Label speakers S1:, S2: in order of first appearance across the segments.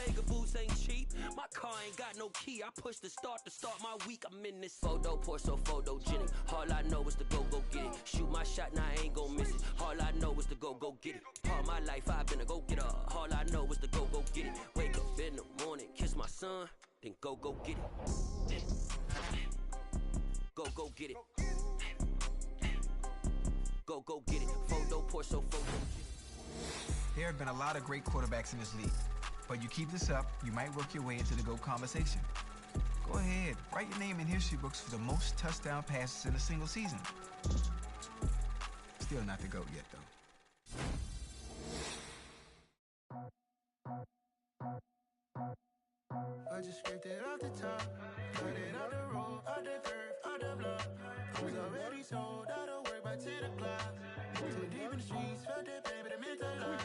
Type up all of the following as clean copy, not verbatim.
S1: Pegaboos ain't cheap. My car ain't got no key. I push the start to start my week. I'm in this photo pour so photogenic. All I know is to go get it. Shoot my shot, now I ain't gon' miss it. All I know is to go get it. All my life I've been a go-getter. All I know is to go get it. Wake up in the morning, kiss my son, then go get it. Go get it. Go get it. Photo pour so photogenic.
S2: There have been a lot of great quarterbacks in this league, but you keep this up, you might work your way into the GOAT conversation. Go ahead, write your name in history books for the most touchdown passes in a single season. Still not the GOAT yet, though.
S3: I just scraped it off the top, cut it out the road, out the curve, out the block. I was already sold, out of work by 10 o'clock. Too deep in the streets, felt that baby, the mental lie.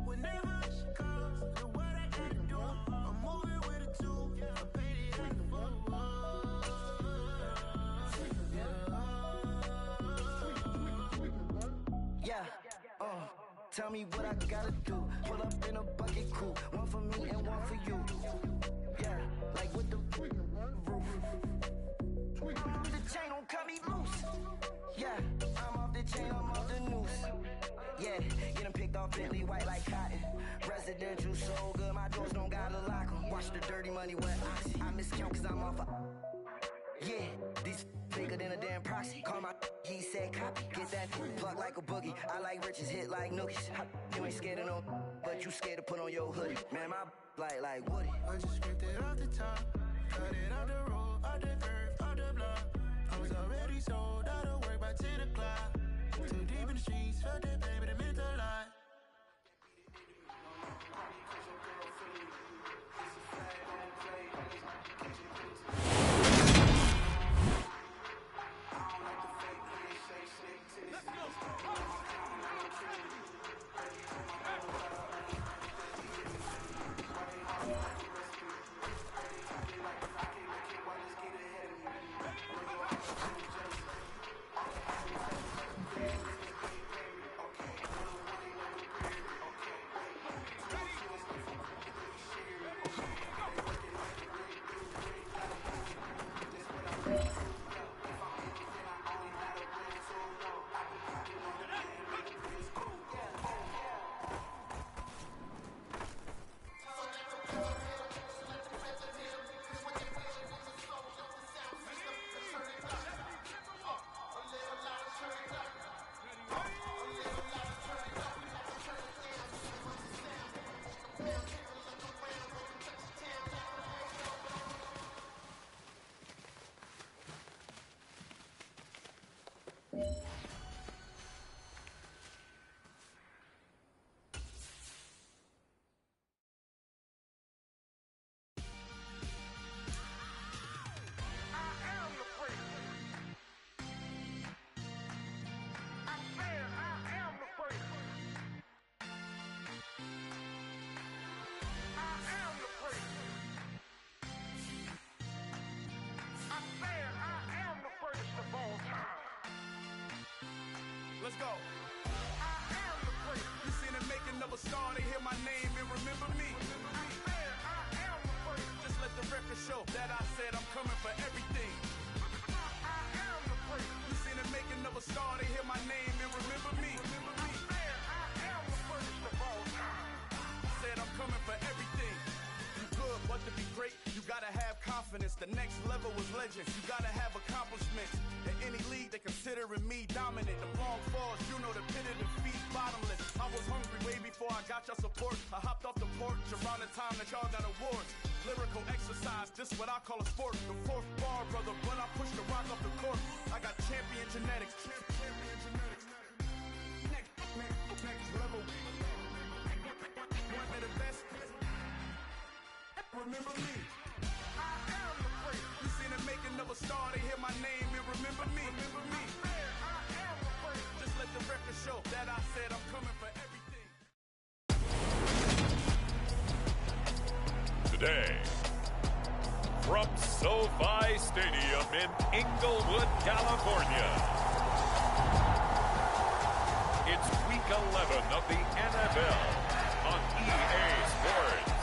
S3: Whenever she calls, the what I gotta do, I'm moving with a two, I paid it at the boat. Yeah, tell me what I gotta do. Pull up in a bucket crew, one for me and one for you. Yeah, like with the roof. I'm off the chain, don't cut me loose. Yeah, I'm off the chain, I'm off the noose. Yeah, get them picked off Bentley white like cotton. Residential so good, my doors don't gotta lock 'em. Watch the dirty money wet oxy. I miscount cause I'm off a... Yeah, these bigger than a damn proxy. Call my he said copy. Get that plug like a boogie. I like riches, hit like nookies. You ain't scared of no, but you scared to put on your hoodie. Man, my like Woody. I just scraped it off the top, cut it out the road, out the curve, out the block. I was already sold, out of work by 10 o'clock. Too deep in the streets, felt that baby, the mental lie. Let's go. I am the great. You seen the making of a star, they hear my name and remember me. I am the great. Just let the record show that I said I'm coming for everything. I am the great. You seen the making of a star, they hear my name and remember me. I am the greatest of all time. Said I'm coming for everything. You good, but to be great, you gotta have confidence. The next level was legend. You gotta have accomplishments. In any league, they considering me dominant. The long falls, you know the pit of defeat, bottomless. I was hungry way before I got your support. I hopped off the porch around the time that y'all got awards. Lyrical exercise, this what I call a sport. The fourth bar, brother, when I push the rock off the court. I got champion genetics. Next level. One of the best. Remember me. I am the great. You seen the making of a star, they hear my name and remember me. Remember me. I am the great. Just let the record show that I said I'm coming for everything.
S4: Today, from SoFi Stadium in Inglewood, California, it's Week 11 of the NFL on EA Sports.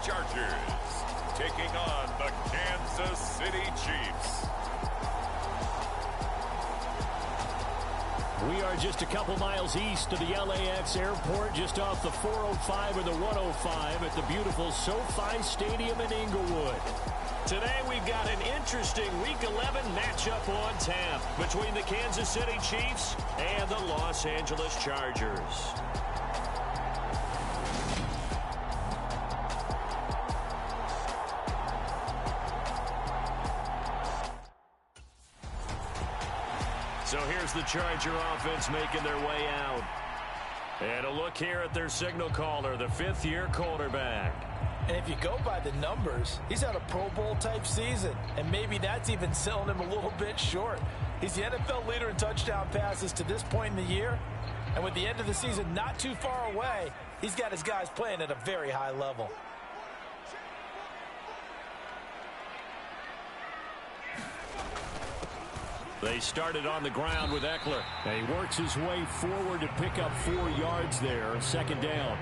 S4: Chargers taking on the Kansas City Chiefs.
S5: We are just a couple miles east of the LAX airport, just off the 405 or the 105 at the beautiful SoFi Stadium in Inglewood. Today we've got an interesting Week 11 matchup on tap between the Kansas City Chiefs and the Los Angeles Chargers. So here's the Charger offense making their way out. And a look here at their signal caller, the fifth-year quarterback.
S6: And if you go by the numbers, he's had a Pro Bowl-type season. And maybe that's even selling him a little bit short. He's the NFL leader in touchdown passes to this point in the year. And with the end of the season not too far away, he's got his guys playing at a very high level.
S5: They started on the ground with Eckler. And he works his way forward to pick up 4 yards there, second down.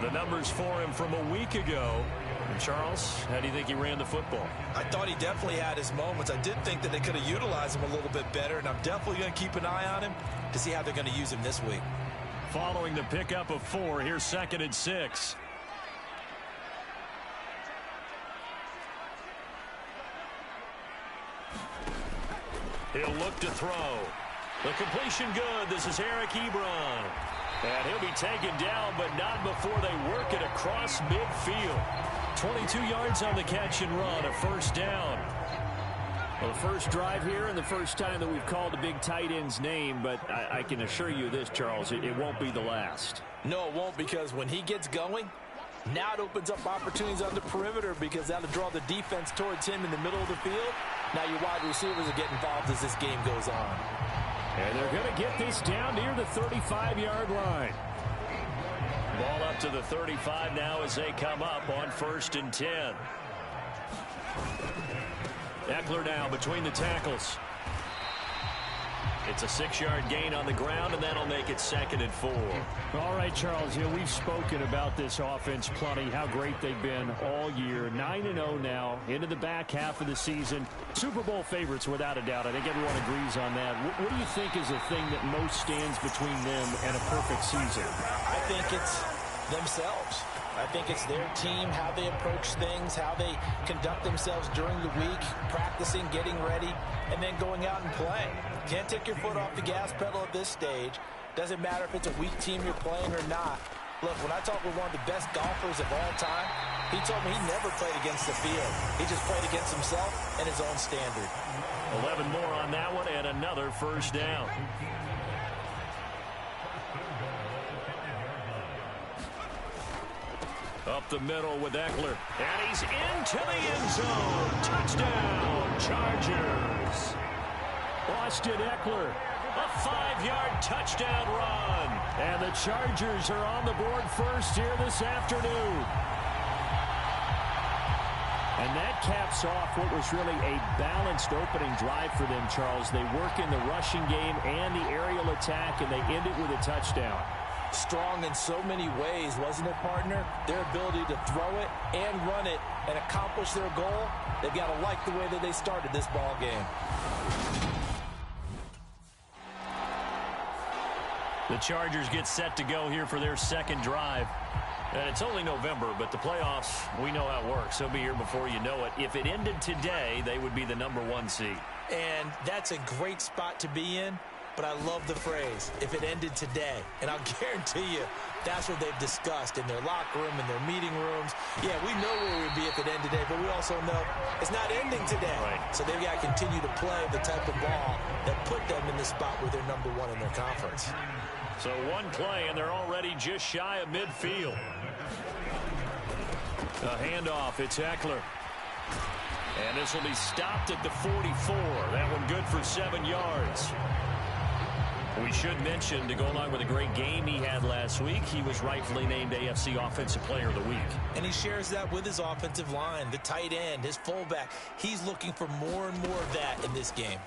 S5: The numbers for him from a week ago. And Charles, how do you think he ran the football?
S6: I thought he definitely had his moments. I did think that they could have utilized him a little bit better, and I'm definitely going to keep an eye on him to see how they're going to use him this week.
S5: Following the pickup of 4, here's 2nd and 6. He'll look to throw. The completion good. This is Eric Ebron. And he'll be taken down, but not before they work it across midfield. 22 yards on the catch and run, a first down. Well, the first drive here and the first time that we've called the big tight end's name, but I can assure you this, Charles, it won't be the last.
S6: No, it won't, because when he gets going, now it opens up opportunities on the perimeter because that'll draw the defense towards him in the middle of the field. Now your wide receivers will get involved as this game goes on.
S5: And they're going to get this down near the 35-yard line. Ball up to the 35 now as they come up on 1st and 10. Eckler now between the tackles. It's a 6-yard gain on the ground, and that'll make it 2nd and 4. All right, Charles, we've spoken about this offense plenty, how great they've been all year. 9-0 now, into the back half of the season. Super Bowl favorites, without a doubt. I think everyone agrees on that. What do you think is the thing that most stands between them and a perfect season?
S6: I think it's themselves. I think it's their team, how they approach things, how they conduct themselves during the week, practicing, getting ready, and then going out and playing. Can't take your foot off the gas pedal at this stage. Doesn't matter if it's a weak team you're playing or not. Look, when I talk with one of the best golfers of all time, he told me he never played against the field. He just played against himself and his own standard.
S5: 11 more on that one and another first down. Up the middle with Eckler. And he's into the end zone. Touchdown, Chargers. Austin Eckler, a 5-yard touchdown run. And the Chargers are on the board first here this afternoon. And that caps off what was really a balanced opening drive for them, Charles. They work in the rushing game and the aerial attack, and they end it with a touchdown.
S6: Strong in so many ways, wasn't it, partner? Their ability to throw it and run it and accomplish their goal, they've got to like the way that they started this ball game.
S5: The Chargers get set to go here for their second drive. And it's only November, but the playoffs, we know how it works. They'll be here before you know it. If it ended today, they would be the #1 seed.
S6: And that's a great spot to be in. But I love the phrase, if it ended today. And I'll guarantee you, that's what they've discussed in their locker room, in their meeting rooms. Yeah, we know where we'd be if it ended today, but we also know it's not ending today.
S5: Right.
S6: So they've got to continue to play the type of ball that put them in the spot where they're #1 in their conference.
S5: So one play, and they're already just shy of midfield. A handoff, it's Eckler. And this will be stopped at the 44. That one good for 7 yards. We should mention, to go along with a great game he had last week, he was rightfully named AFC Offensive Player of the Week.
S6: And he shares that with his offensive line, the tight end, his fullback. He's looking for more and more of that in this game.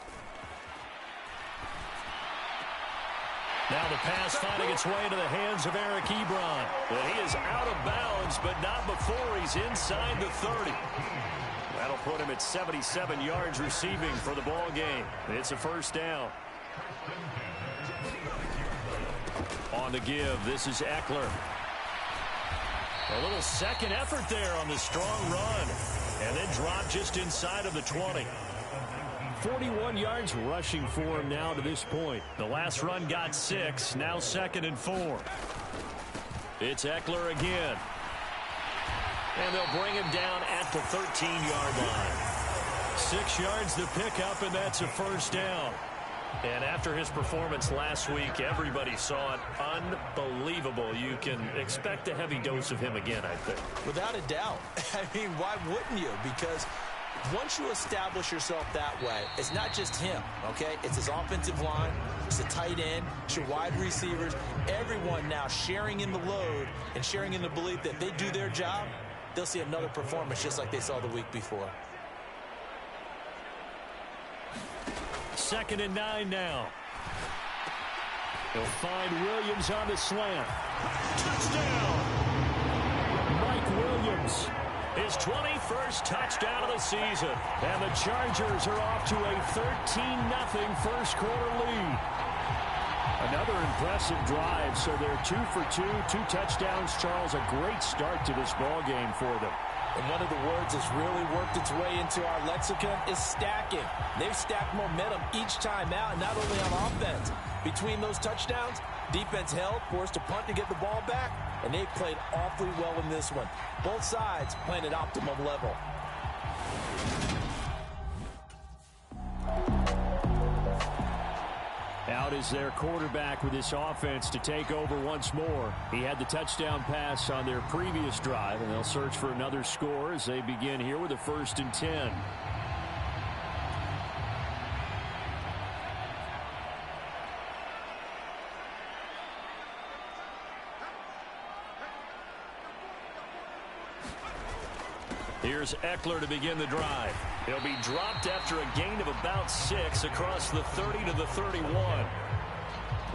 S5: Now the pass finding its way into the hands of Eric Ebron. And he is out of bounds, but not before he's inside the 30. That'll put him at 77 yards receiving for the ball game. It's a first down. On the give, this is Eckler. A little second effort there on the strong run. And then dropped just inside of the 20. 41 yards rushing for him now to this point. The last run got 6, now 2nd and 4. It's Eckler again. And they'll bring him down at the 13-yard line. 6 yards to pick up, and that's a first down. And after his performance last week, everybody saw it. Unbelievable. You can expect a heavy dose of him again, I think.
S6: Without a doubt. I mean, why wouldn't you? Because once you establish yourself that way, it's not just him, okay? It's his offensive line, it's the tight end, it's your wide receivers, everyone now sharing in the load and sharing in the belief that if they do their job, they'll see another performance just like they saw the week before.
S5: 2nd and 9 now. He'll find Williams on the slant. Touchdown! Mike Williams. His 21st touchdown of the season. And the Chargers are off to a 13-0 first quarter lead. Another impressive drive, so they're 2 for 2, 2 touchdowns. Charles, a great start to this ball game for them.
S6: And one of the words that's really worked its way into our lexicon is stacking. They've stacked momentum each time out, and not only on offense. Between those touchdowns, defense held, forced a punt to get the ball back, and they played awfully well in this one. Both sides playing at optimum level.
S5: Out is their quarterback with this offense to take over once more. He had the touchdown pass on their previous drive, and they'll search for another score as they begin here with a 1st and 10. Here's Eckler to begin the drive. He'll be dropped after a gain of about 6 across the 30 to the 31.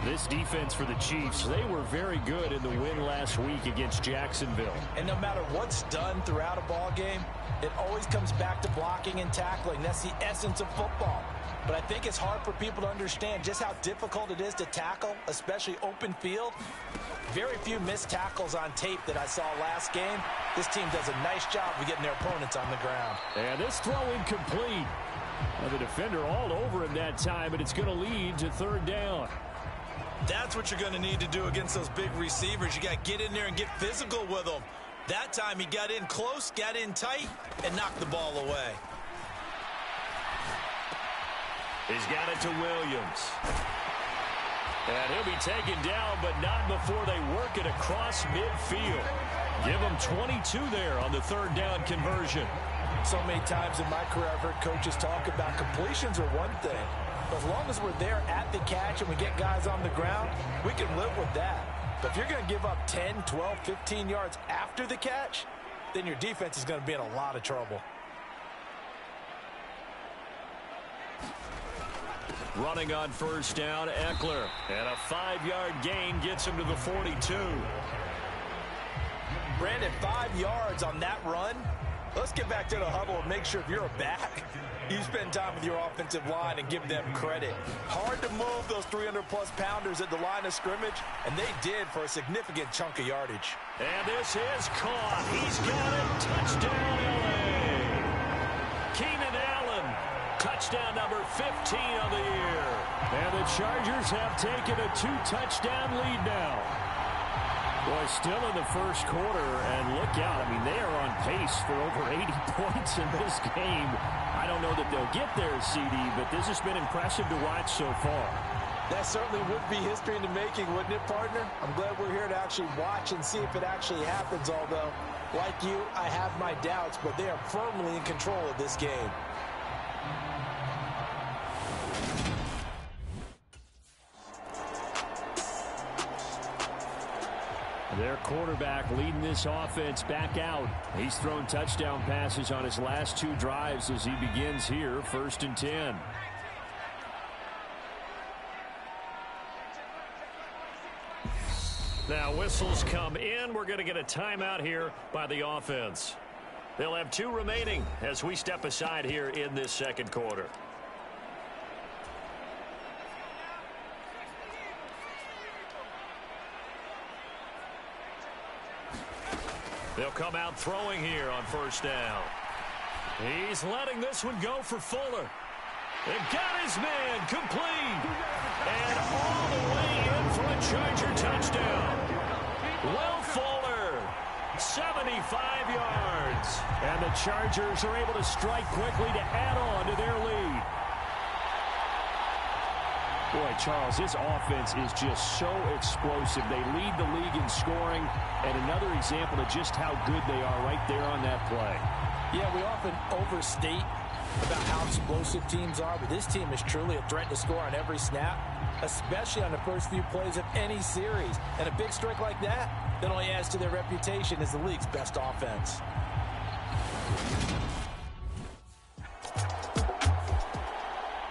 S5: This defense for the Chiefs, they were very good in the win last week against Jacksonville.
S6: And no matter what's done throughout a ball game, it always comes back to blocking and tackling. That's the essence of football. But I think it's hard for people to understand just how difficult it is to tackle, especially open field. Very few missed tackles on tape that I saw last game. This team does a nice job of getting their opponents on the ground.
S5: And this throw incomplete. The defender all over him that time, and it's going to lead to 3rd down.
S6: That's what you're going to need to do against those big receivers. You got to get in there and get physical with them. That time he got in close, got in tight, and knocked the ball away.
S5: He's got it to Williams. And he'll be taken down, but not before they work it across midfield. Give him 22 there on the 3rd down conversion.
S6: So many times in my career I've heard coaches talk about completions are one thing. But as long as we're there at the catch and we get guys on the ground, we can live with that. But if you're going to give up 10, 12, 15 yards after the catch, then your defense is going to be in a lot of trouble.
S5: Running on 1st down, Eckler. And a 5-yard gain gets him to the 42.
S6: Brandon, 5 yards on that run. Let's get back to the huddle and make sure if you're a back, you spend time with your offensive line and give them credit. Hard to move those 300-plus pounders at the line of scrimmage, and they did for a significant chunk of yardage.
S5: And this is caught. He's got it. Touchdown, L.A. Keenan Allen. Touchdown number 15 of the year. And the Chargers have taken a 2-touchdown lead now. Boy, still in the first quarter, and look out. I mean, they are on pace for over 80 points in this game. I don't know that they'll get there, CD, but this has been impressive to watch so far.
S6: That certainly would be history in the making, wouldn't it, partner? I'm glad we're here to actually watch and see if it actually happens, although, like you, I have my doubts, but they are firmly in control of this game.
S5: Their quarterback leading this offense back out. He's thrown touchdown passes on his last 2 drives as he begins here, 1st and 10. Now whistles come in. We're going to get a timeout here by the offense. They'll have 2 remaining as we step aside here in this second quarter. They'll come out throwing here on first down. He's letting this one go for Fuller. They've got his man complete. And all the way in for a Charger touchdown. Will Fuller, 75 yards. And the Chargers are able to strike quickly to add on to their lead. Boy, Charles, this offense is just so explosive. They lead the league in scoring, and another example of just how good they are right there on that play.
S6: Yeah, we often overstate about how explosive teams are, but this team is truly a threat to score on every snap, especially on the first few plays of any series. And a big strike like that only adds to their reputation as the league's best offense.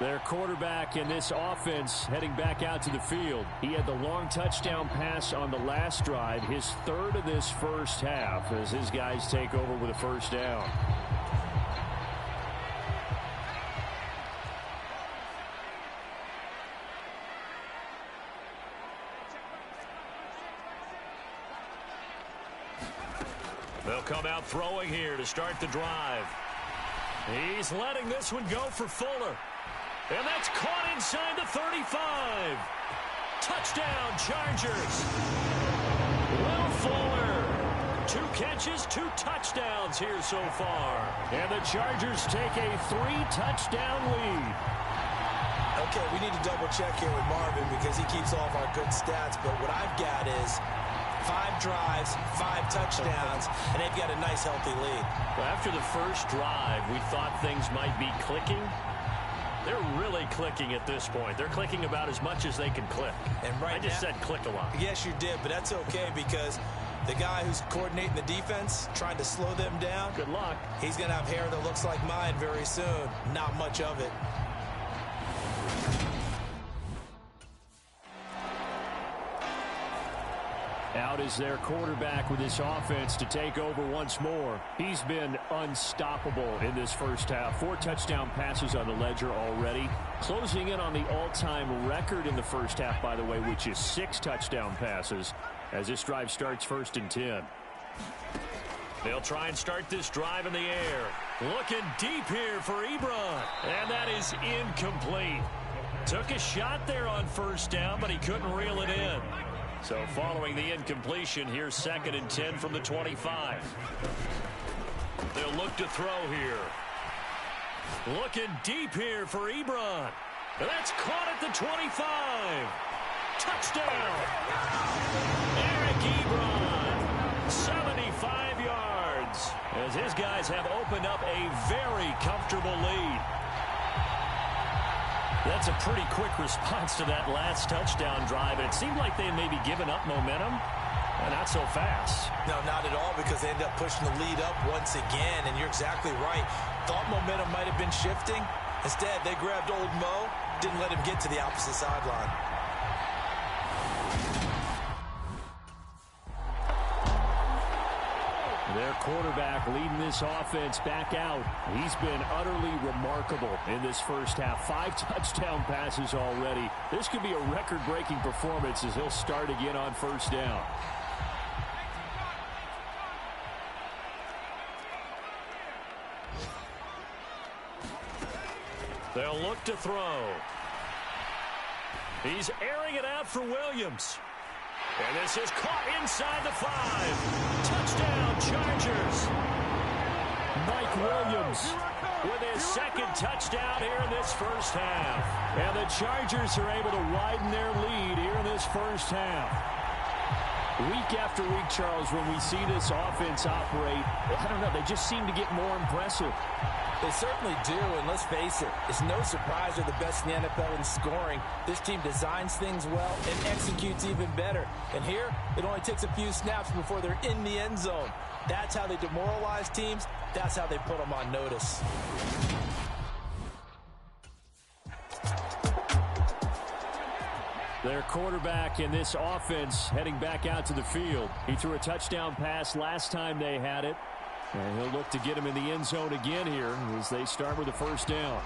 S5: Their quarterback in this offense heading back out to the field. He had the long touchdown pass on the last drive, his 3rd of this first half, as his guys take over with a first down. They'll come out throwing here to start the drive. He's letting this one go for Fuller. And that's caught inside the 35. Touchdown, Chargers. Will Fuller. 2 catches, 2 touchdowns here so far. And the Chargers take a 3-touchdown lead.
S6: Okay, we need to double check here with Marvin because he keeps all of our good stats. But what I've got is 5 drives, 5 touchdowns, and they've got a nice, healthy lead.
S5: Well, after the first drive, we thought things might be clicking. They're really clicking at this point. They're clicking about as much as they can click.
S6: And right
S5: I just said click a lot.
S6: Yes, you did, but that's okay because the guy who's coordinating the defense, trying to slow them down.
S5: Good luck.
S6: He's going to have hair that looks like mine very soon. Not much of it.
S5: Out is their quarterback with this offense to take over once more. He's been unstoppable in this first half. 4 touchdown passes on the ledger already. Closing in on the all-time record in the first half, by the way, which is 6 touchdown passes as this drive starts 1st and 10. They'll try and start this drive in the air. Looking deep here for Ebron. And that is incomplete. Took a shot there on first down, but he couldn't reel it in. So following the incompletion, here's 2nd and 10 from the 25. They'll look to throw here. Looking deep here for Ebron. That's caught at the 25. Touchdown. Eric Ebron. 75 yards. As his guys have opened up a very comfortable lead. That's a pretty quick response to that last touchdown drive. And it seemed like they may be giving up momentum. Not so fast.
S6: No, not at all, because they end up pushing the lead up once again. And you're exactly right. Thought momentum might have been shifting. Instead, they grabbed old Mo, didn't let him get to the opposite sideline.
S5: Their quarterback leading this offense back out. He's been utterly remarkable in this first half. 5 touchdown passes already. This could be a record-breaking performance as he'll start again on first down. They'll look to throw. He's airing it out for Williams. And this is caught inside the 5. Touchdown, Chargers. Mike Williams with his 2nd touchdown here in this first half. And the Chargers are able to widen their lead here in this first half. Week after week, Charles, when we see this offense operate, I don't know, they just seem to get more impressive.
S6: They certainly do, and let's face it, it's no surprise they're the best in the NFL in scoring. This team designs things well and executes even better. And here, it only takes a few snaps before they're in the end zone. That's how they demoralize teams. That's how they put them on notice.
S5: Their quarterback in this offense heading back out to the field. He threw a touchdown pass last time they had it. And he'll look to get him in the end zone again here as they start with a first down.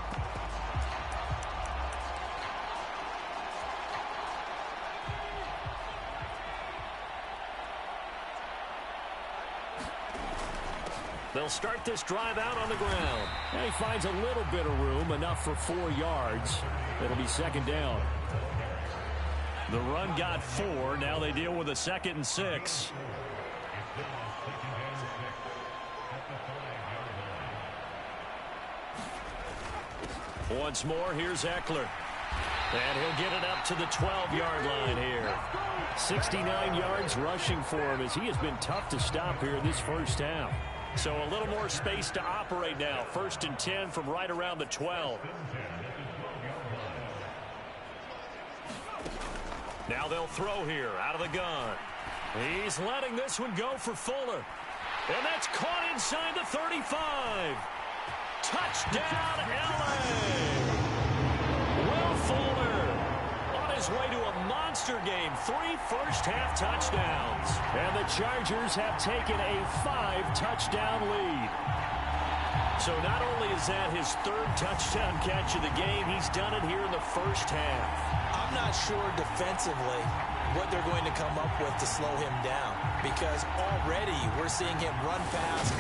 S5: They'll start this drive out on the ground. And he finds a little bit of room, enough for 4 yards. It'll be second down. The run got 4. Now they deal with a 2nd and 6. Once more, here's Eckler. And he'll get it up to the 12-yard line here. 69 yards rushing for him as he has been tough to stop here in this first half. So a little more space to operate now. 1st and 10 from right around the 12. Now they'll throw here out of the gun. He's letting this one go for Fuller. And that's caught inside the 35. Touchdown, LA! Will Fuller on his way to a monster game. 3 first-half touchdowns. And the Chargers have taken a 5-touchdown lead. So not only is that his 3rd touchdown catch of the game, he's done it here in the first half.
S6: I'm not sure defensively what they're going to come up with to slow him down, because already we're seeing him run past.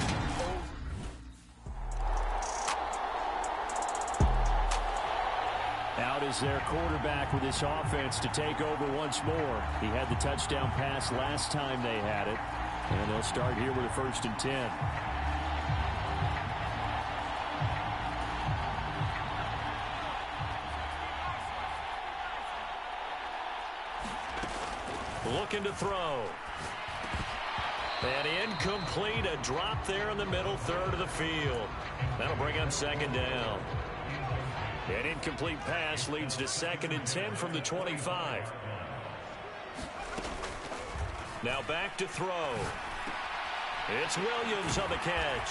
S5: Out is their quarterback with this offense to take over once more. He had the touchdown pass last time they had it. And they'll start here with a 1st and 10. Looking to throw. And incomplete. A drop there in the middle 3rd of the field. That'll bring up 2nd down. An incomplete pass leads to 2nd and 10 from the 25. Now back to throw. It's Williams on the catch.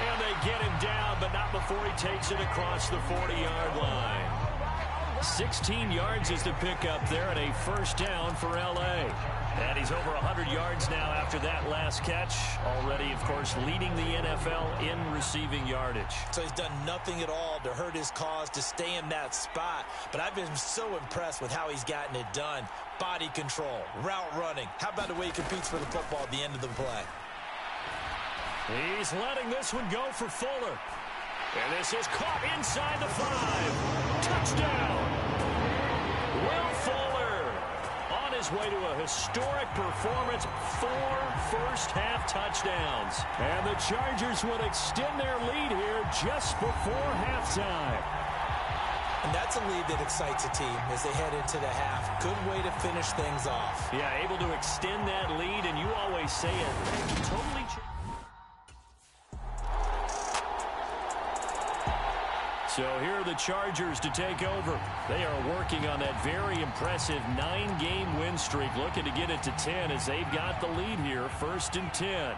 S5: And they get him down, but not before he takes it across the 40-yard line. 16 yards is the pickup there, and a first down for L.A. And he's over 100 yards now after that last catch. Already, of course, leading the NFL in receiving yardage.
S6: So he's done nothing at all to hurt his cause, to stay in that spot. But I've been so impressed with how he's gotten it done. Body control, route running. How about the way he competes for the football at the end of the play?
S5: He's letting this one go for Fuller. And this is caught inside the 5. Touchdown! Will Fuller on his way to a historic performance. 4 first-half touchdowns. And the Chargers will extend their lead here just before halftime.
S6: And that's a lead that excites a team as they head into the half. Good way to finish things off.
S5: Yeah, able to extend that lead, and you always say it. Totally true. So here are the Chargers to take over. They are working on that very impressive 9-game win streak, looking to get it to 10 as they've got the lead here, 1st and 10.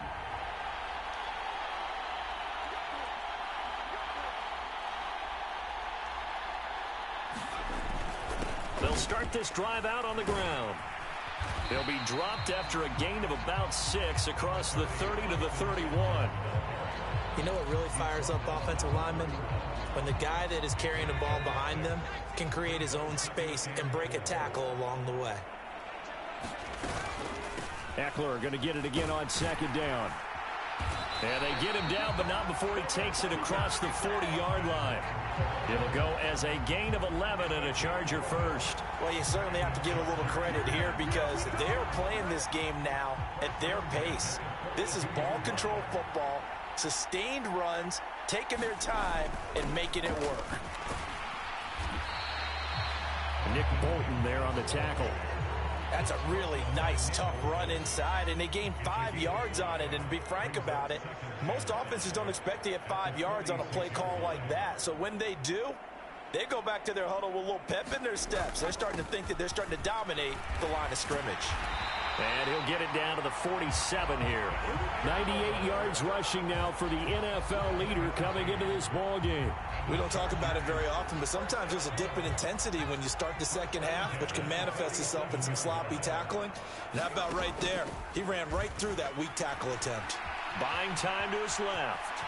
S5: They'll start this drive out on the ground. They'll be dropped after a gain of about 6 across the 30 to the 31.
S6: You know what really fires up offensive linemen? When the guy that is carrying the ball behind them can create his own space and break a tackle along the way.
S5: Eckler going to get it again on 2nd down. And they get him down, but not before he takes it across the 40-yard line. It'll go as a gain of 11 and a Charger first.
S6: Well, you certainly have to give a little credit here because they're playing this game now at their pace. This is ball control football, sustained runs, taking their time and making it work.
S5: Nick Bolton there on the tackle.
S6: That's a really nice, tough run inside, and they gained 5 yards on it. And to be frank about it, most offenses don't expect to get 5 yards on a play call like that. So when they do, they go back to their huddle with a little pep in their steps. They're starting to think that they're starting to dominate the line of scrimmage.
S5: And he'll get it down to the 47 here. 98 yards rushing now for the NFL leader coming into this ball game.
S6: We don't talk about it very often, but sometimes there's a dip in intensity when you start the second half, which can manifest itself in some sloppy tackling. And how about right there? He ran right through that weak tackle attempt.
S5: Buying time to his left.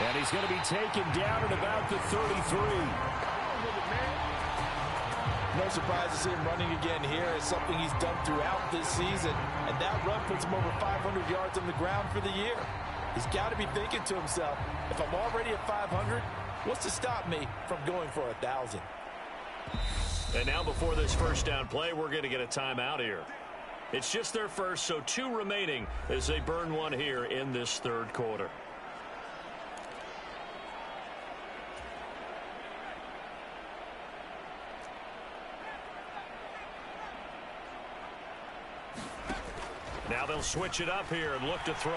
S5: And he's going to be taken down at about the 33.
S6: No surprise to see him running again here. It's something he's done throughout this season. And that run puts him over 500 yards on the ground for the year. He's got to be thinking to himself, if I'm already at 500, what's to stop me from going for 1,000?
S5: And now before this first down play, we're going to get a timeout here. It's just their first, so 2 remaining as they burn one here in this third quarter. Now they'll switch it up here and look to throw.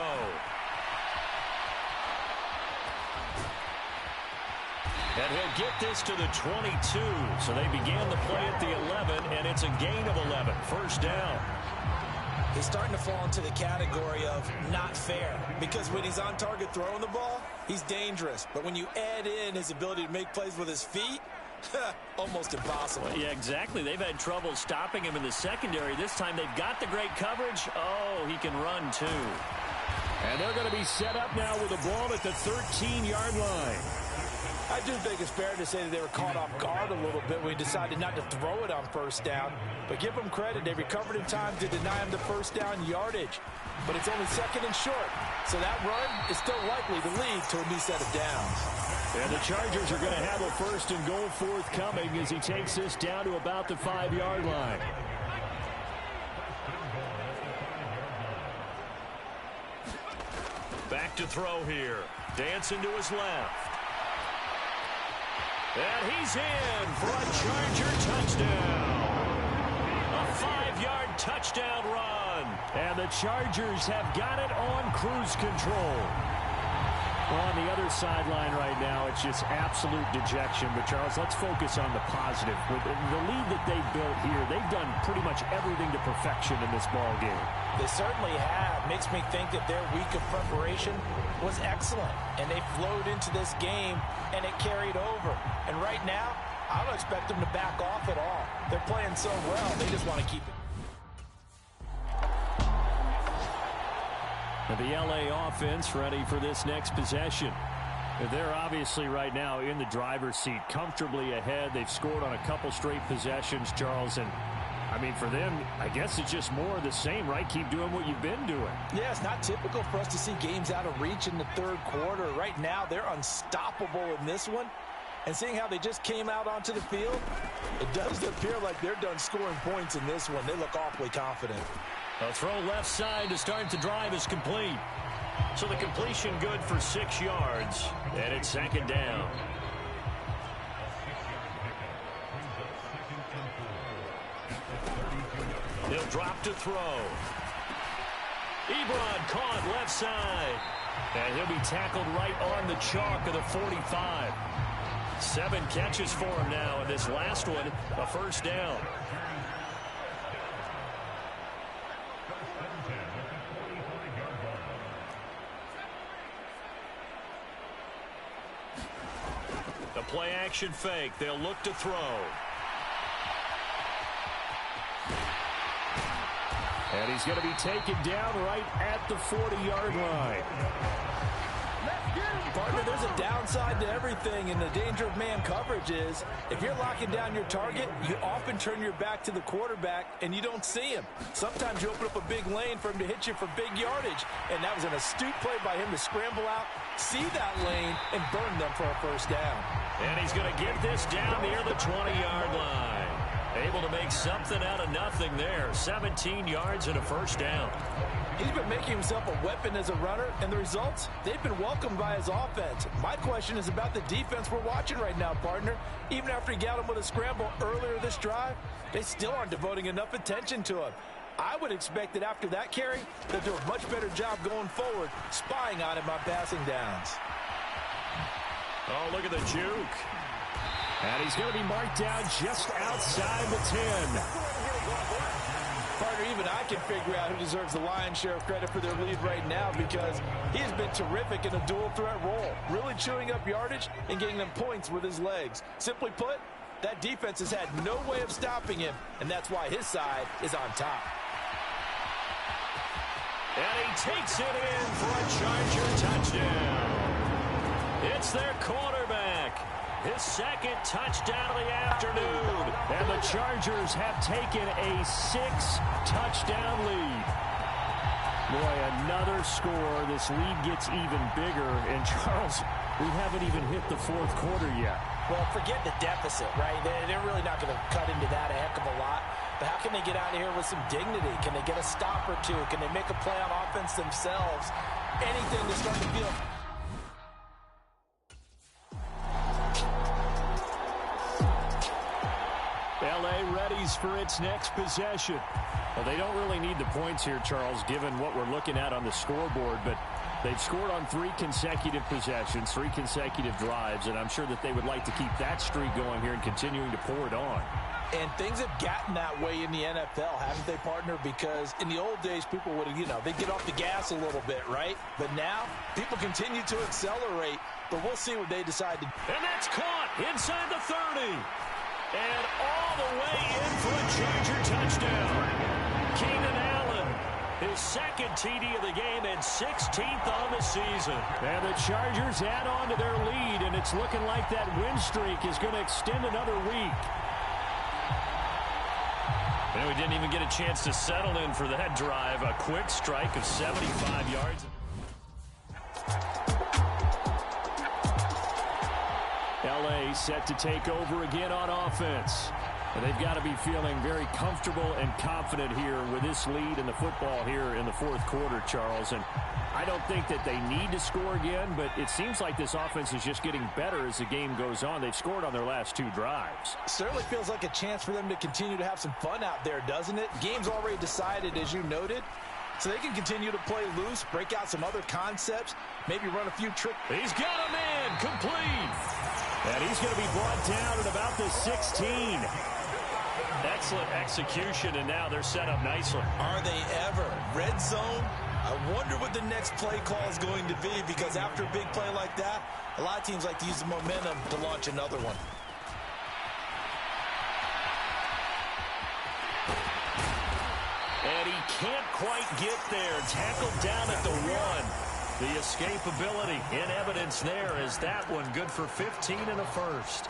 S5: And he'll get this to the 22. So they began the play at the 11, and it's a gain of 11. First down.
S6: He's starting to fall into the category of not fair, because when he's on target throwing the ball, he's dangerous. But when you add in his ability to make plays with his feet, almost impossible.
S5: Yeah, exactly. They've had trouble stopping him in the secondary. This time they've got the great coverage. Oh, he can run too. And they're going to be set up now with the ball at the 13-yard line.
S6: I do think it's fair to say that they were caught off guard a little bit when he decided not to throw it on first down. But give them credit. They recovered in time to deny him the first down yardage. But it's only second and short. So that run is still likely to lead to a new set of downs.
S5: And the Chargers are going to have a first and goal forthcoming as he takes this down to about the 5-yard line. Back to throw here. Dancing to his left. And he's in for a Charger touchdown. A 5-yard touchdown run. And the Chargers have got it on cruise control. Well, on the other sideline right now, it's just absolute dejection. But, Charles, let's focus on the positive. With the lead that they built here, they've done pretty much everything to perfection in this ball game.
S6: They certainly have. Makes me think that their week of preparation was excellent. And they flowed into this game, and it carried over. And right now, I don't expect them to back off at all. They're playing so well, they just want to keep it.
S5: The LA offense ready for this next possession. They're obviously right now in the driver's seat, comfortably ahead. They've scored on a couple straight possessions, Charles, and I mean, for them, I guess it's just more of the same, right? Keep doing what you've been doing.
S6: Yeah, it's not typical for us to see games out of reach in the third quarter. Right now, they're unstoppable in this one. And seeing how they just came out onto the field, it does appear like they're done scoring points in this one. They look awfully confident.
S5: A throw left side to start the drive is complete. So the completion good for 6 yards, and it's second down. He'll drop to throw. Ebron caught left side. And he'll be tackled right on the chalk of the 45. 7 catches for him now, and this last one, a first down. The play action fake. They'll look to throw. And he's going to be taken down right at the 40-yard line.
S6: Partner, there's a downside to everything, and the danger of man coverage is if you're locking down your target, you often turn your back to the quarterback and you don't see him. Sometimes you open up a big lane for him to hit you for big yardage, and that was an astute play by him to scramble out, see that lane, and burn them for a first down.
S5: And he's going to get this down near the 20-yard line. Able to make something out of nothing there. 17 yards and a first down.
S6: He's been making himself a weapon as a runner, and the results, they've been welcomed by his offense. My question is about the defense we're watching right now, partner. Even after he got him with a scramble earlier this drive, they still aren't devoting enough attention to him. I would expect that after that carry, they'll do a much better job going forward, spying on him on passing downs.
S5: Oh, look at the juke. And he's going to be marked down just outside the 10.
S6: Partner, even I can figure out who deserves the lion's share of credit for their lead right now, because he has been terrific in a dual threat role, really chewing up yardage and getting them points with his legs. Simply put, that defense has had no way of stopping him, and that's why his side is on top.
S5: And he takes it in for a Charger touchdown. It's their quarterback. His second touchdown of the afternoon. And the Chargers have taken a 6-touchdown lead. Boy, another score. This lead gets even bigger. And, Charles, we haven't even hit the fourth quarter yet.
S6: Well, forget the deficit, right? They're really not going to cut into that a heck of a lot. But how can they get out of here with some dignity? Can they get a stop or two? Can they make a play on offense themselves? Anything to start to feel...
S5: L.A. readies for its next possession. Well, they don't really need the points here, Charles, given what we're looking at on the scoreboard, but they've scored on 3 consecutive possessions, 3 consecutive drives, and I'm sure that they would like to keep that streak going here and continuing to pour it on.
S6: And things have gotten that way in the NFL, haven't they, partner? Because in the old days, people would, they'd get off the gas a little bit, right? But now, people continue to accelerate, but we'll see what they decide to do.
S5: And that's caught inside the 30. And all the way in for a Charger touchdown. Keenan Allen, his second TD of the game and 16th on the season. And the Chargers add on to their lead, and it's looking like that win streak is going to extend another week. And we didn't even get a chance to settle in for that drive. A quick strike of 75 yards. L.A. set to take over again on offense. And they've got to be feeling very comfortable and confident here with this lead in the football here in the fourth quarter, Charles. And I don't think that they need to score again, but it seems like this offense is just getting better as the game goes on. They've scored on their last 2 drives.
S6: Certainly feels like a chance for them to continue to have some fun out there, doesn't it? Game's already decided, as you noted. So they can continue to play loose, break out some other concepts, maybe run a few tricks.
S5: He's got a man complete. And he's going to be brought down at about the 16. Excellent execution, and now they're set up nicely.
S6: Are they ever? Red zone? I wonder what the next play call is going to be, because after a big play like that, a lot of teams like to use the momentum to launch another one.
S5: And he can't quite get there. Tackled down at the 1. The escapability in evidence there as that one good for 15 in the first.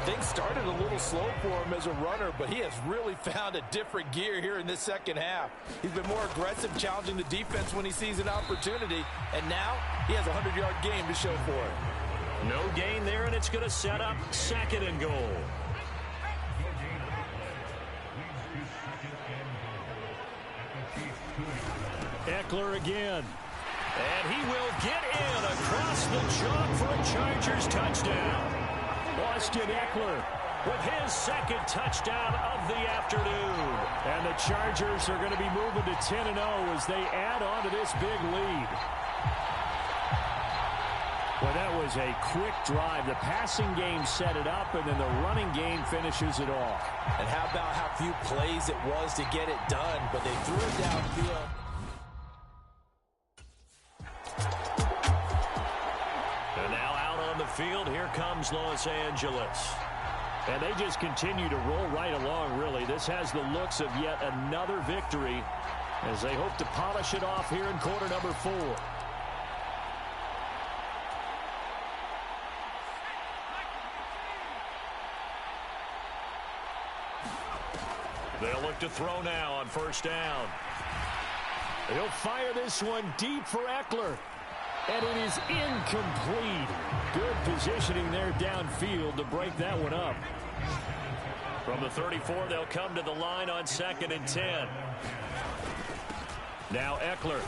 S6: Things started a little slow for him as a runner, but he has really found a different gear here in this second half. He's been more aggressive, challenging the defense when he sees an opportunity, and now he has a 100-yard game to show for it.
S5: No gain there, and it's going to set up 2nd and goal. Eckler again. And he will get in across the chalk for a Chargers touchdown. Austin Eckler with his 2nd touchdown of the afternoon. And the Chargers are going to be moving to 10-0 as they add on to this big lead. Well, that was a quick drive. The passing game set it up, and then the running game finishes it off.
S6: And how about how few plays it was to get it done, but they threw it downfield.
S5: And now out on the field, here comes Los Angeles. And they just continue to roll right along, really. This has the looks of yet another victory as they hope to polish it off here in quarter number 4. They'll look to throw now on first down. He'll fire this one deep for Eckler. And it is incomplete. Good positioning there downfield to break that one up. From the 34, they'll come to the line on 2nd and 10. Now Eckler.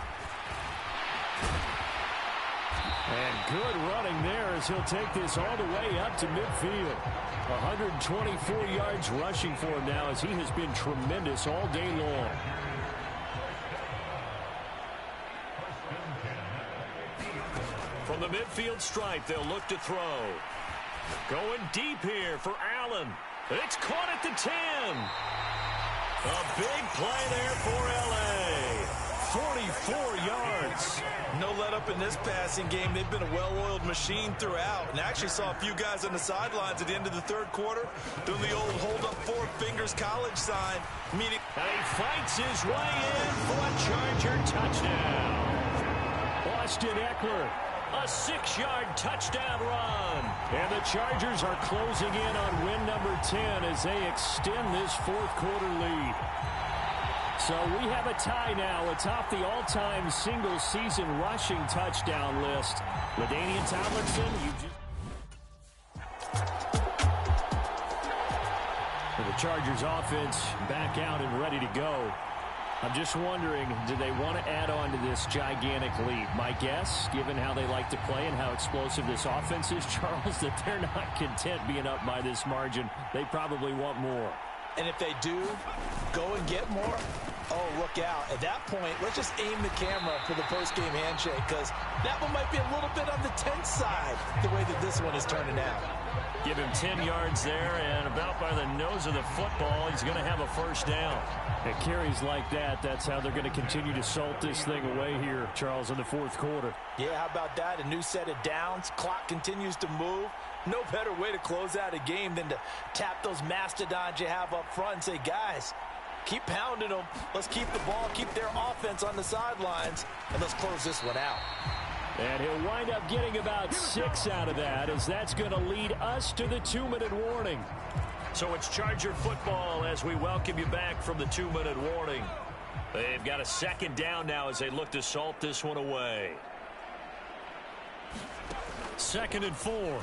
S5: And good running there as he'll take this all the way up to midfield. 124 yards rushing for him now as he has been tremendous all day long. From the midfield stripe, they'll look to throw. Going deep here for Allen. It's caught at the 10. A big play there for L.A. 44 yards.
S6: No let up in this passing game. They've been a well-oiled machine throughout. And actually saw a few guys on the sidelines at the end of the third quarter doing the old hold up four fingers college sign. Meaning
S5: and he fights his way in for a Charger touchdown. Austin Eckler, a 6-yard touchdown run. And the Chargers are closing in on win number 10 as they extend this fourth quarter lead. So we have a tie now atop the all-time single-season rushing touchdown list. LaDainian Tomlinson, the Chargers offense back out and ready to go. I'm just wondering, do they want to add on to this gigantic lead? My guess, given how they like to play and how explosive this offense is, Charles, that they're not content being up by this margin. They probably want more.
S6: And if they do go and get more, oh, look out. At that point, let's just aim the camera for the post-game handshake, because that one might be a little bit on the tense side, the way that this one is turning out.
S5: Give him 10 yards there, and about by the nose of the football, he's going to have a first down. At carries like that, that's how they're going to continue to salt this thing away here, Charles, in the fourth quarter.
S6: Yeah, how about that? A new set of downs. Clock continues to move. No better way to close out a game than to tap those mastodons you have up front and say, guys, keep pounding them. Let's keep the ball, keep their offense on the sidelines, and let's close this one out.
S5: And he'll wind up getting about 6 out of that, as that's going to lead us to the 2-minute warning. So it's Charger football as we welcome you back from the 2-minute warning. They've got a second down now as they look to salt this one away. 2nd and 4.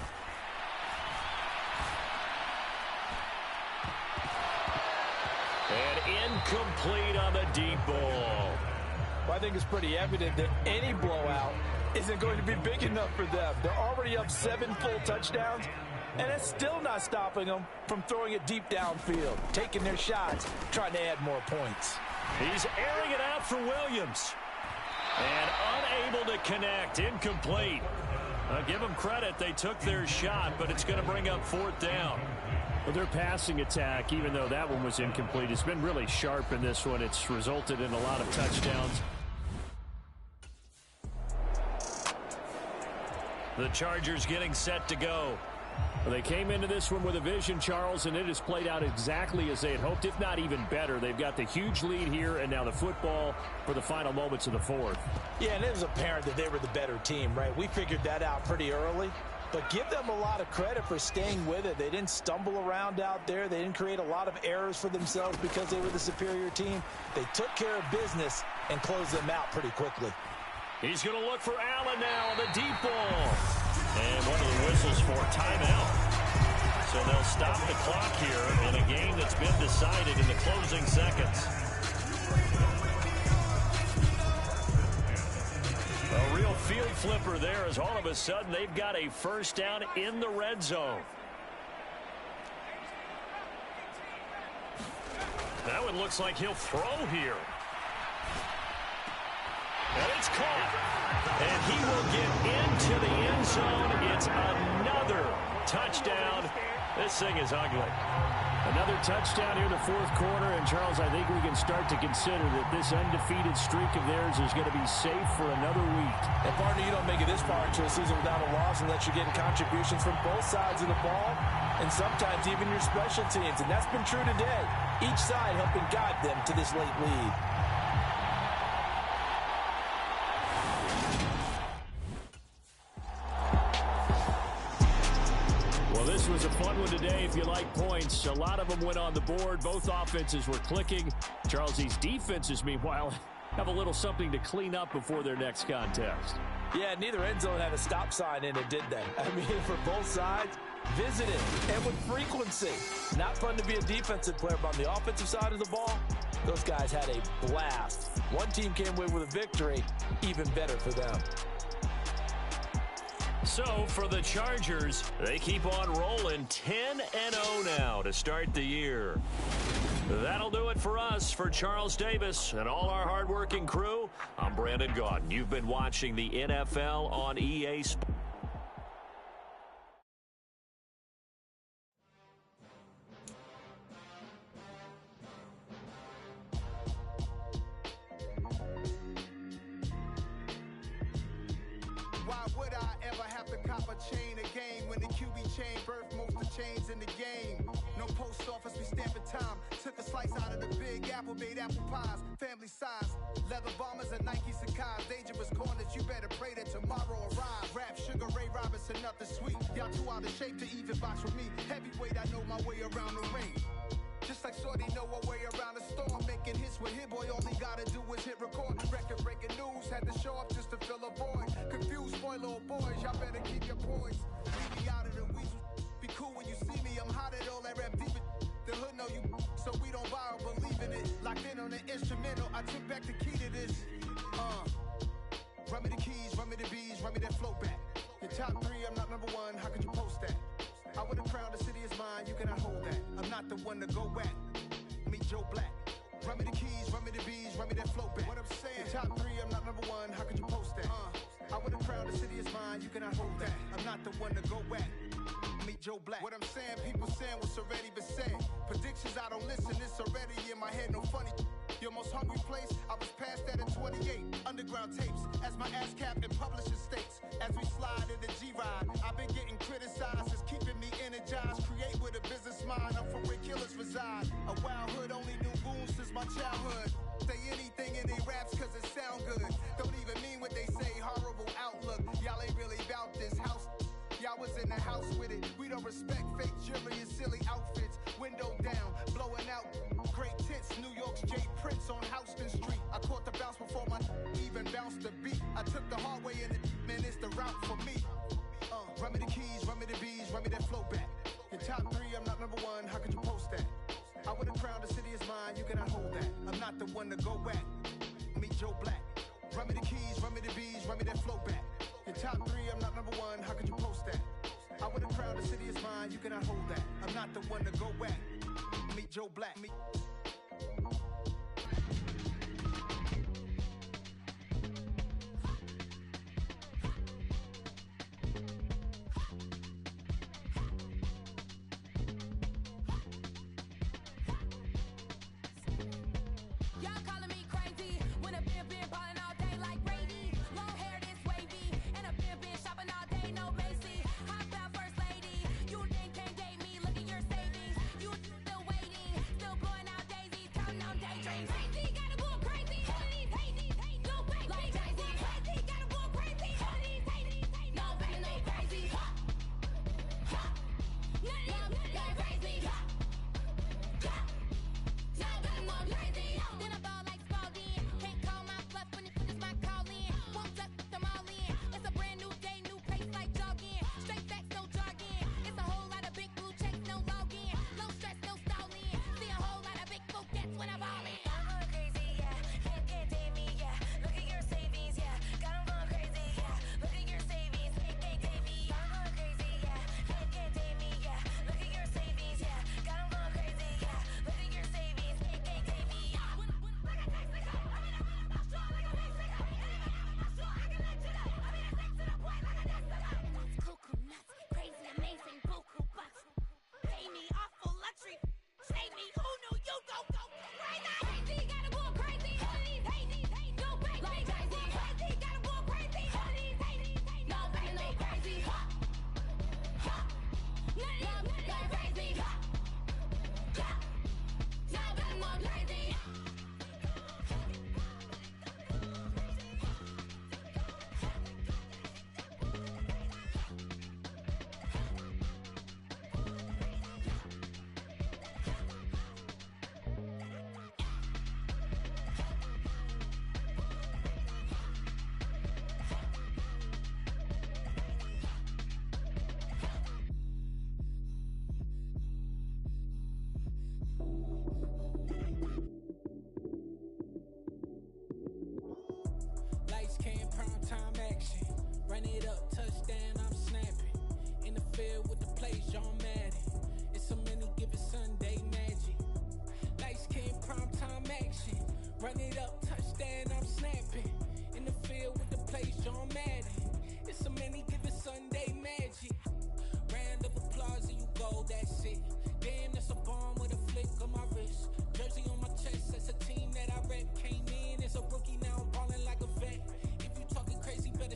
S5: And incomplete on the deep ball.
S6: Well, I think it's pretty evident that any blowout isn't going to be big enough for them. They're already up 7 full touchdowns, and it's still not stopping them from throwing it deep downfield, taking their shots, trying to add more points.
S5: He's airing it out for Williams. And unable to connect, incomplete. Give them credit, they took their shot, but it's going to bring up 4th down. Well, their passing attack, even though that one was incomplete, has been really sharp in this one. It's resulted in a lot of touchdowns. The Chargers getting set to go. Well, they came into this one with a vision, Charles, and it has played out exactly as they had hoped, if not even better. They've got the huge lead here, and now the football for the final moments of the fourth.
S6: Yeah, and it was apparent that they were the better team, right? We figured that out pretty early. But give them a lot of credit for staying with it. They didn't stumble around out there. They didn't create a lot of errors for themselves because they were the superior team. They took care of business and closed them out pretty quickly.
S5: He's going to look for Allen now on the deep ball. And one of the whistles for timeout. So they'll stop the clock here in a game that's been decided in the closing seconds. A real field flipper there as all of a sudden they've got a first down in the red zone. That one looks like he'll throw here. And it's caught. And he will get into the end zone. It's another touchdown. This thing is ugly. Another touchdown here in the fourth quarter. And, Charles, I think we can start to consider that this undefeated streak of theirs is going to be safe for another week.
S6: And, partner, you don't make it this far into a season without a loss unless you're getting contributions from both sides of the ball and sometimes even your special teams. And that's been true today. Each side helping guide them to this late lead.
S5: This was a fun one today if you like points. A lot of them went on the board. Both offenses were clicking. Charles, these defenses, meanwhile, have a little something to clean up before their next contest.
S6: Yeah, neither end zone had a stop sign in it, did they? I mean, for both sides, visited and with frequency. Not fun to be a defensive player, but on the offensive side of the ball, those guys had a blast. One team came away with a victory, even better for them.
S5: So, for the Chargers, they keep on rolling 10-0 now to start the year. That'll do it for us. For Charles Davis and all our hardworking crew, I'm Brandon Gaudin. You've been watching the NFL on EA Sports.
S7: chain of game. When the QB chain birthed most of the chains in the game. No post office, we stamping time. Took a slice out of the big apple, made apple pies. Family size, leather bombers and Nike Sacai's. Dangerous corners, you better pray that tomorrow arrives. Rap, Sugar Ray Robinson, nothing sweet. Y'all too out of shape to even box with me. Heavyweight, I know my way around the ring. Just like Shorty know her way around the storm. Making hits with Hit Boy, all he gotta do is hit record. Record breaking news, had to show up just to fill a void. Confused, spoiled little boys, y'all better keep your poise. Leave me out of the weasel. Be cool when you see me, I'm hot at all that rap deep. The hood know you, so we don't borrow, believe in it. Locked in on the instrumental, I took back the key to this. Run me the keys, run me the bees, run me that flow back. Your top 3, I'm not number 1, how could you post that? I would've crowned the city is mine, you cannot hold that. I'm not the one to go back. Meet Joe Black. Run me the keys, run me the bees, run me that flow back. What I'm saying, your top 3, I'm not number 1, how could you post that? I would've crowned the city is mine, you cannot hold that. I'm not the one to go back. Meet Joe Black. What I'm saying, people saying what's already been said. Predictions, I don't listen, it's already in my head, no funny. Your most hungry place, I was past that at 28. Underground tapes, as my ass cap in publishing states. As we slide in the G-Ride, I've been getting criticized, it's keeping me energized. Create with a business mind, I'm from where killers reside. A wild hood, only knew goons since my childhood. Say anything in they raps cause it sound good. Don't even mean what they say, horrible outlook. Y'all ain't really about this house. Y'all was in the house with it. We don't respect fake jewelry and silly outfits. Window down, blowing out great tits. New York's J. Prince on Houston Street. I caught the bounce before my even bounced the beat. I took the hard way in it, man, it's the route for me. Run me the keys, run me the bees, run me that flow back. Your top 3, I'm not number 1, how could you post that? I would've crowned the city is mine, you cannot hold that. I'm not the one to go back. Meet Joe Black. Run me the keys, run me the bees, run me that flow back. Your top 3, I'm not number 1, how could you post that? I would've crowned the city is mine, you cannot hold that. I'm not the one to go back. Meet Joe Black.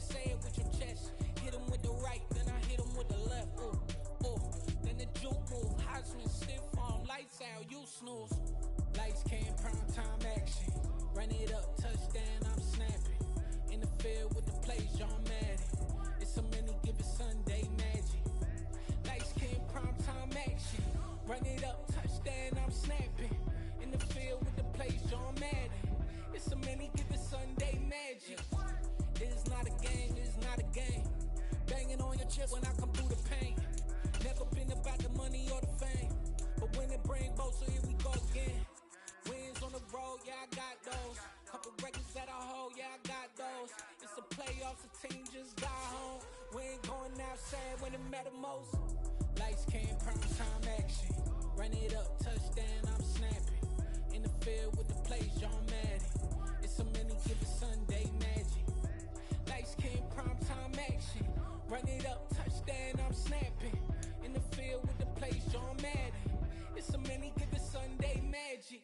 S8: Say it with your chest. Hit him with the right, then I hit him snooze. Lights came, prime time action. Run it up, touchdown, I'm snapping. In the field with the plays, John Madden. It's a many given Sunday magic. Lights came, prime time action. Run it up, touchdown, I'm snapping. In the field with the plays, John Madden. It's a many given Sunday magic. It is not a game, it is not a game. Banging on your chest when I come through the pain. Never been about the money or the fame. But when it bring both, so here we go again. Wins on the road, yeah, I got those. Couple records that I hold, yeah, I got those. It's the playoffs, the team just got home. We ain't going outside when it matter most. Lights came, prime time action. Run it up, touchdown, I'm snapping. In the field with the plays, John Madden. It's a many given Sunday magic. Lights came, prime time action. Run it up, touchdown, I'm snapping. In the field with the plays, John Madden. It's a many given Sunday magic.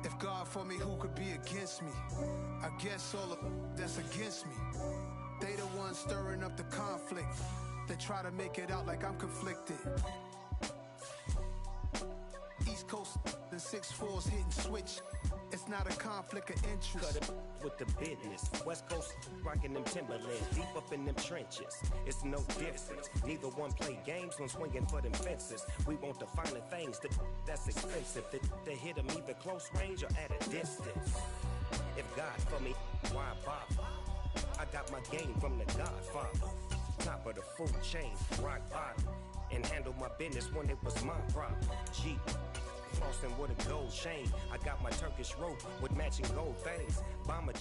S7: If God for me, who could be against me? I guess all of that's against me. They the ones stirring up the conflict. They try to make it out like I'm conflicted. East Coast, the 6'4's hitting switch. It's not a conflict of interest.
S9: Cut it with the business. West Coast rocking them Timberlands, deep up in them trenches. It's no difference. Neither one play games when swinging for them fences. We want the finer things that's expensive. They hit them either close range or at a distance. If God for me, why bother? I got my game from the Godfather. Top of the food chain, rock bottom. And handle my business when it was my problem. Jeep. Flossing with a gold chain. I got my Turkish rope with matching gold things. Bomber